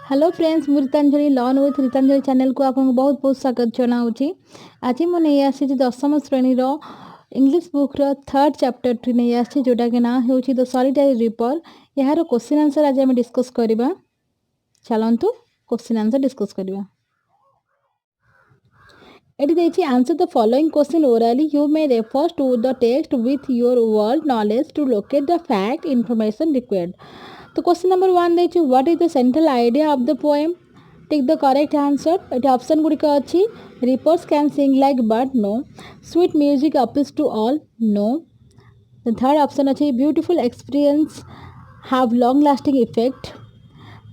Hello friends मु Ritanjali learn with Ritanjali channel को आपको बहुत बहुत स्वागत जनाऊँगी। आज मुझे नहीं आसी दशम श्रेणी इंग्लिश बुक रो थर्ड चैप्टर टी नहीं आसी जोटा के ना हो द सॉलिटरी रिपर। यार क्वेश्चन आंसर आज आम डिस्कस करवा। चलतु क्वेश्चन आंसर डिस्कस करवा। It is answer the following question orally. You may refer to the text with your word knowledge to locate the fact information required. तो question number 1 देखिए what is the central idea of the poem. Take the correct answer. ये option गुड़िक अच्छी reapers can sing like bird no. Sweet music appeals to all no. The third option अच्छी beautiful experience have long lasting effect.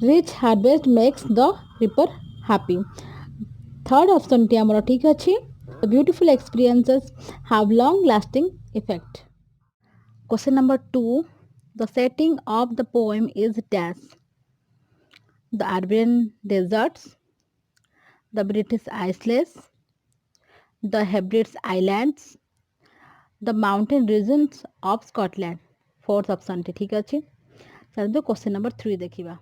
Rich harvest makes the reaper happy. Third option टी आमर ठीक अच्छी beautiful experiences have long lasting effect. Question number 2 the setting of the poem is dash the Arabian deserts, the British Isles, the Hebrides Islands, the mountain regions of Scotland. Fourth option ठीक अच्छे। चलो question number 3 देखिबा।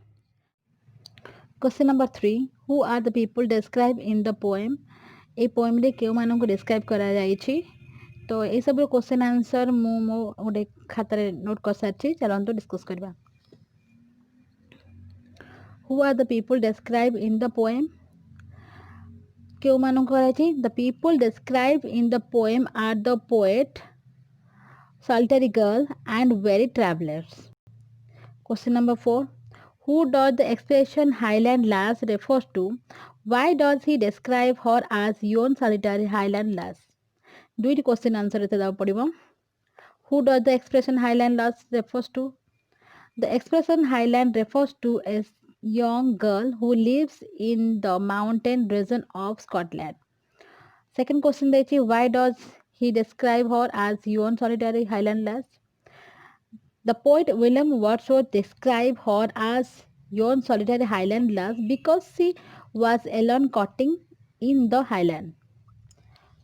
Question number 3 who are the people describe in the poem. ए poem रे केउ मानन को describe करा जायछि। तो ये सब क्वेश्चन आंसर मो गोटे खातार नोट कर सारी। चलते डिस्कस करवा। Who are the people describe in the poem. क्यों मान the people describe in the poem are the poet solitary girl and weary travellers. Question number 4 who does the expression Highland lass refers to. Why does he describe her as yon solitary Highland lass. दुईट question answer देवा पड़ो। Who does the expression Highland lass refers to. The expression Highland refers to a young girl who lives in the mountain region of Scotland. Second question देखिए why does he describe her as yon solitary highland lass. The poet William Wordsworth described her as yon solitary highland lass because she was alone cutting in the highland.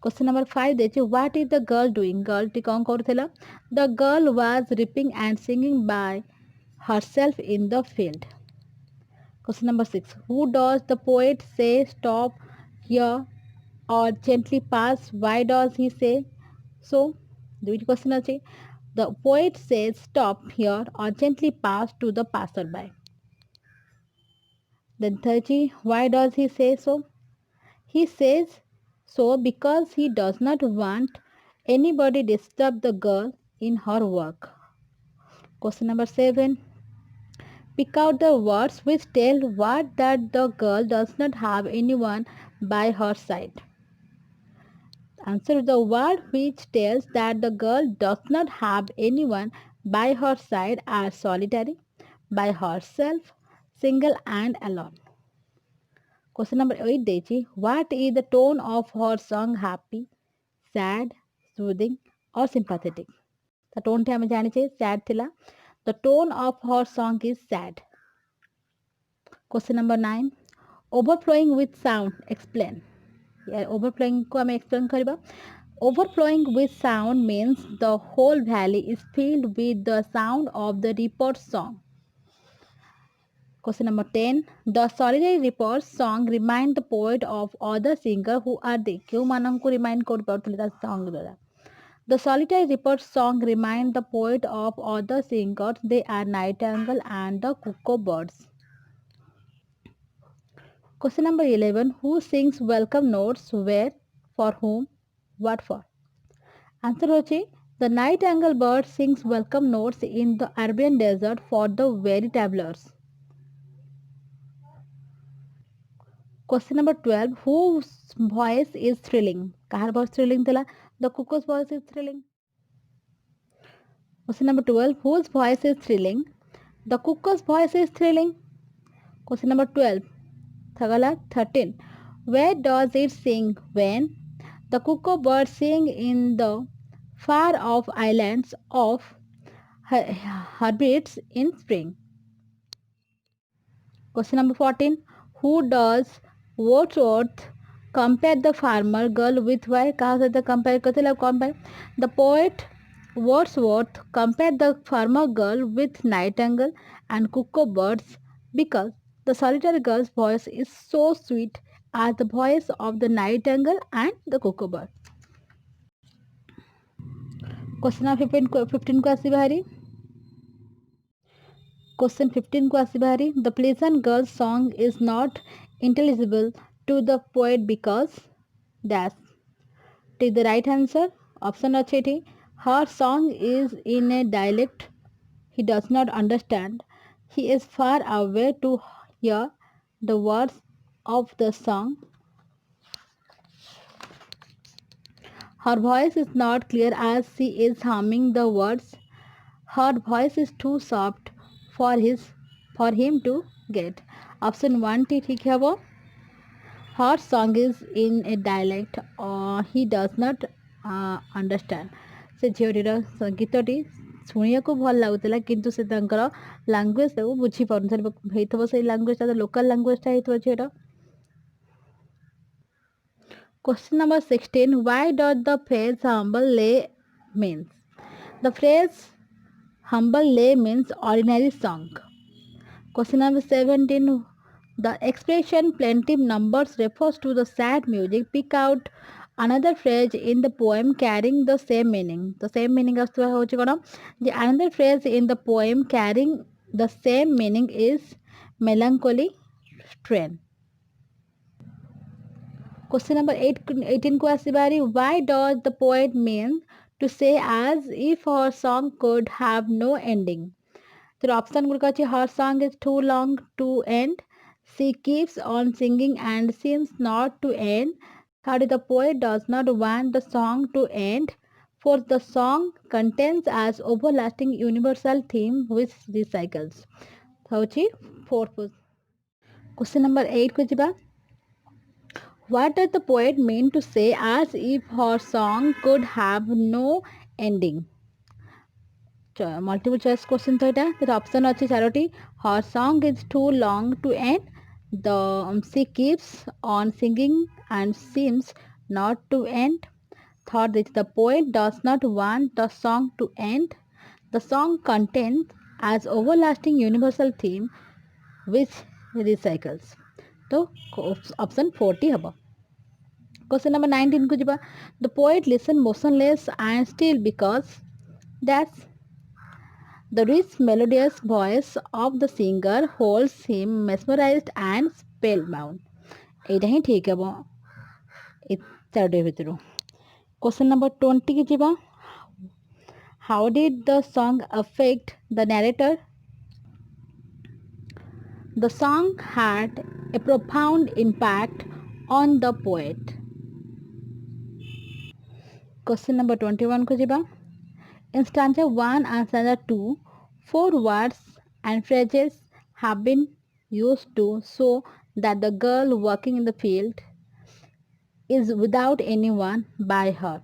Question number 5 देखिए what is the girl doing. Girl T कौन करुଥିଲା। The girl was reaping and singing by herself in the field. Question number 6 who does the poet say stop here or gently pass. Why does he say so. दुईट question अच्छे। The poet says stop here or gently pass to the passerby. Then 30 why does he say so. He says so because he does not want anybody disturb the girl in her work. Question number 7 pick out the words which tell what that the girl does not have anyone by her side. Answer the word which tells that the girl does not have anyone by her side are solitary, by herself, single and alone. Question number 8 देची what is the tone of her song happy, sad, soothing or sympathetic. The tone थे हमें जाने चाहिए sad थिला। The tone of her song is sad. Question number 9 overflowing with sound explain. overflowing को हमें explain करबा। Overflowing with sound means the whole valley is filled with the sound of the reaper's song. Question number 10 the solitary reaper's song remind the poet of other singer who are they. क्यों मानन को remind कर पाउतले song द्वारा। The solitary reaper's song remind the poet of other singers. They are nightingale and the cuckoo birds. Question number 11 who sings welcome notes where, for whom, what for. Answer होची the nightingale bird sings welcome notes in the Arabian desert for the very travelers. Question number 12 whose voice is thrilling. Kahar voice thrilling थिला the cuckoo's voice is thrilling. Question number 12 whose voice is thrilling. The cuckoo's voice is thrilling. Question number 12 thagala 13 where does it sing when. The cuckoo bird sing in the far off islands of Hebrides in spring. Question number 14 who does Wordsworth compare the farmer girl with. why कहा से compare करते compare. The poet Wordsworth compared the farmer girl with nightingale and cuckoo birds because The solitary girl's voice is so sweet as the voice of the nightingale and the cuckoo bird. Question number 15 को आसी बाहरी. Question 15 को आसी बाहरी. The pleasant girl's song is not intelligible to the poet because dash. Take the right answer. Option अच्छी थी. Her song is in a dialect he does not understand. He is far away to hear the words of the song. Her voice is not clear as she is humming the words. Her voice is too soft for him to get. Option 1 T ठीक है वो. Her song is in a dialect he does not understand. से झीटीर गीतटी शुणा भल लगुला किंतु से language बुझी पार से लांगुएज लोकल लांगुएजटा हो झीटर. Question number 16. Why does the phrase humble lay means? The phrase humble lay means ordinary song. Question number 17. The expression plaintive numbers refers to the sad music. Pick out another phrase in the poem carrying the same meaning. The same meaning as the another phrase in the poem carrying the same meaning is melancholy strain. Question number 18 को आसी बारी. Why does the poet mean to say as if her song could have no ending? तो option गुड़का अच्छे. Her song is too long to end. She keeps on singing and seems not to end. Third, the poet does not want the song to end. Fourth, the song contains as everlasting universal theme which recycles. होची fourth. Question number 8 को जिबा. What does the poet mean to say as if her song could have no ending? Multiple choice question तो इटा. Option अच्छी Charoti. Her song is too long to end. She keeps on singing and seems not to end. Third is the poet does not want the song to end. The song contains as everlasting universal theme which recycles. तो option 40 hub. Question number 19 को जिबा. The poet listen motionless and still because that's the rich melodious voice of the singer holds him mesmerized and spellbound. एटा ही ठीक है वो चारोटे भितर. Question number 20 की जिबा. How did the song affect the narrator? The song had a profound impact on the poet. Question number 21 को जिबा. In stanza 1 and stanza 2, 4 words and phrases have been used to show that the girl working in the field is without anyone by her.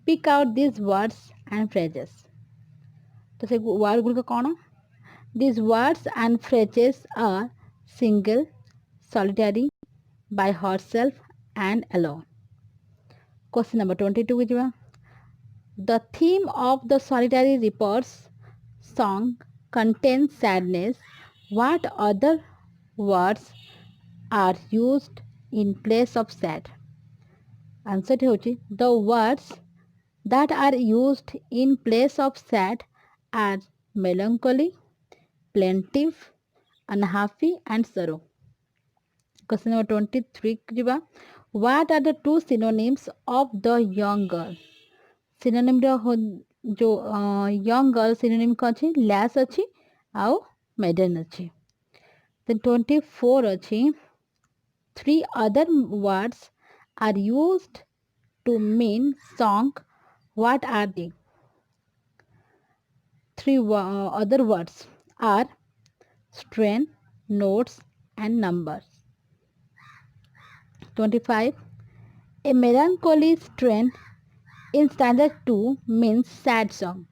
Pick out these words and phrases. तो से word गुड़ का कौन? These words and phrases are single, solitary, by herself and alone. Question number 22 की जिबा. The theme of the solitary reaper's song contains sadness. What other words are used in place of sad? Answer होची. The words that are used in place of sad are melancholy, plaintive, unhappy and sorrow. Question number 23 जिबा. What are the two synonyms of the young girl? Synonym जो young girl synonym कौन अच्छी. Lace अच्छी आउ maiden अच्छी. then 24 अच्छी. 3 other words are used to mean song. What are they? 3 other words are strain, notes and numbers. 25. A melancholy strain in stanza 2 means sad song.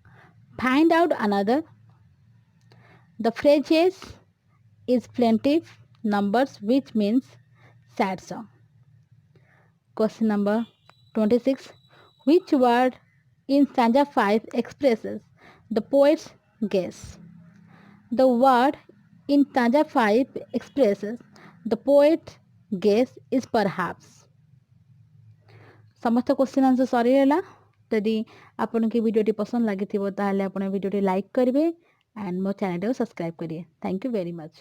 Find out another. The phrases is plaintive numbers which means sad song. Question number 26. Which word in stanza 5 expresses the poet's guess? The word In stanza 5 expresses the poet guess is perhaps. समस्त question answer सरीगला जदि आपन की video पसंद लगी ताले आपन video like करेंगे and मो चैनल को सब्सक्राइब करिए थैंक यू वेरी मच